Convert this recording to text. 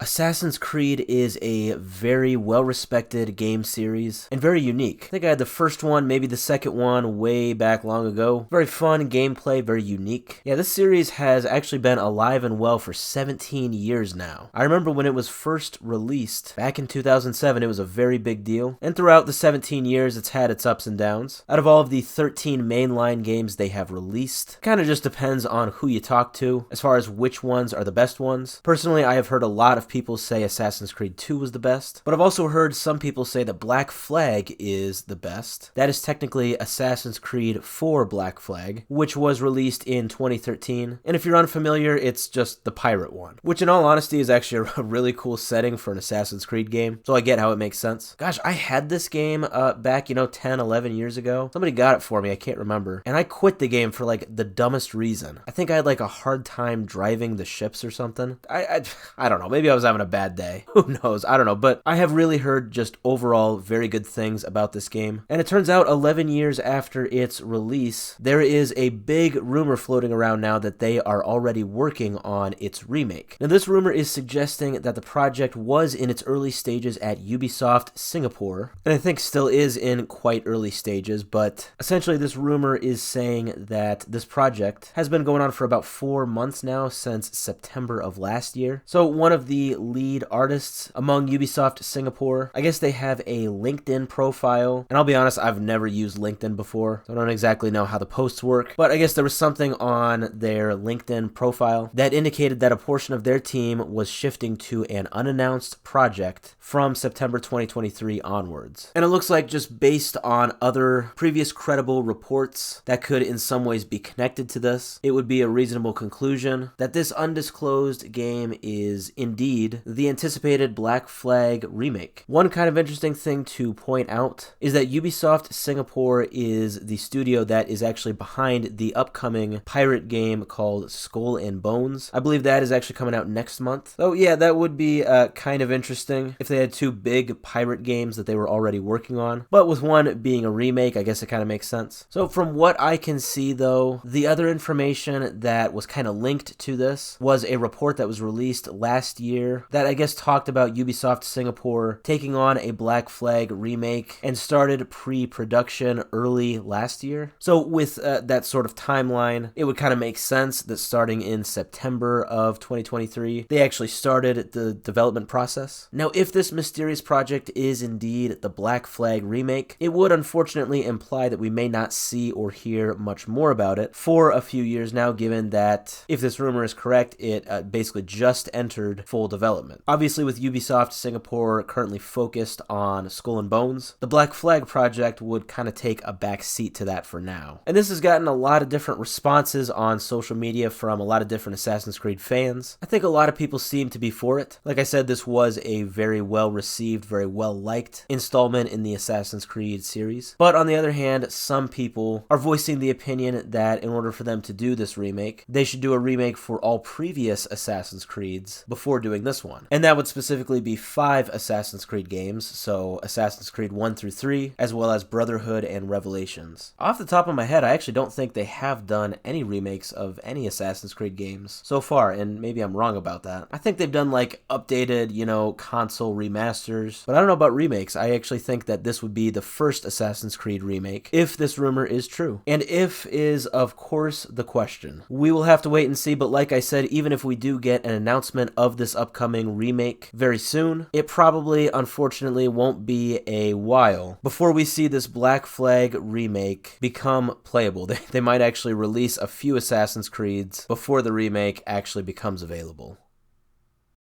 Assassin's Creed is a very well-respected game series and very unique. I think I had the first one, maybe the second one way back long ago. Very fun gameplay, very unique. Yeah, this series has actually been alive and well for 17 years now. I remember when it was first released back in 2007, it was a very big deal. And throughout the 17 years, it's had its ups and downs. Out of all of the 13 mainline games they have released, kind of just depends on who you talk to as far as which ones are the best ones. Personally, I have heard a lot of people say Assassin's Creed 2 was the best, but I've also heard some people say that Black Flag is the best. That is technically Assassin's Creed 4 Black Flag, which was released in 2013, and if you're unfamiliar, it's just the pirate one, which in all honesty is actually a really cool setting for an Assassin's Creed game, so I get how it makes sense. Gosh, I had this game back, 10, 11 years ago. Somebody got it for me, I can't remember, and I quit the game for like the dumbest reason. I think I had like a hard time driving the ships or something. I don't know, maybe I was having a bad day. Who knows? I don't know, but I have really heard just overall very good things about this game. And it turns out 11 years after its release, there is a big rumor floating around now that they are already working on its remake. Now, this rumor is suggesting that the project was in its early stages at Ubisoft Singapore, and I think still is in quite early stages, but essentially this rumor is saying that this project has been going on for about 4 months now, since September of last year. So one of the lead artists among Ubisoft Singapore, I guess they have a LinkedIn profile, and I'll be honest, I've never used LinkedIn before, so I don't exactly know how the posts work, but I guess there was something on their LinkedIn profile that indicated that a portion of their team was shifting to an unannounced project from September 2023 onwards. And it looks like, just based on other previous credible reports that could in some ways be connected to this, it would be a reasonable conclusion that this undisclosed game is indeed the anticipated Black Flag remake. One kind of interesting thing to point out is that Ubisoft Singapore is the studio that is actually behind the upcoming pirate game called Skull and Bones. I believe that is actually coming out next month. Oh yeah, that would be kind of interesting if they had two big pirate games that they were already working on. But with one being a remake, I guess it kind of makes sense. So from what I can see though, the other information that was kind of linked to this was a report that was released last year that I guess talked about Ubisoft Singapore taking on a Black Flag remake and started pre-production early last year. So with that sort of timeline, it would kind of make sense that starting in September of 2023, they actually started the development process. Now, if this mysterious project is indeed the Black Flag remake, it would unfortunately imply that we may not see or hear much more about it for a few years now, given that if this rumor is correct, it basically just entered full development. Obviously, with Ubisoft Singapore currently focused on Skull and Bones, the Black Flag project would kind of take a back seat to that for now. And this has gotten a lot of different responses on social media from a lot of different Assassin's Creed fans. I think a lot of people seem to be for it. Like I said, this was a very well received, very well liked installment in the Assassin's Creed series. But on the other hand, some people are voicing the opinion that in order for them to do this remake, they should do a remake for all previous Assassin's Creeds before doing this one. And that would specifically be 5 Assassin's Creed games, so Assassin's Creed 1 through 3, as well as Brotherhood and Revelations. Off the top of my head, I actually don't think they have done any remakes of any Assassin's Creed games so far, and maybe I'm wrong about that. I think they've done like updated, console remasters, but I don't know about remakes. I actually think that this would be the first Assassin's Creed remake, if this rumor is true. And if is, of course, the question. We will have to wait and see, but like I said, even if we do get an announcement of this upcoming remake very soon, it probably, unfortunately, won't be a while before we see this Black Flag remake become playable. They might actually release a few Assassin's Creeds before the remake actually becomes available.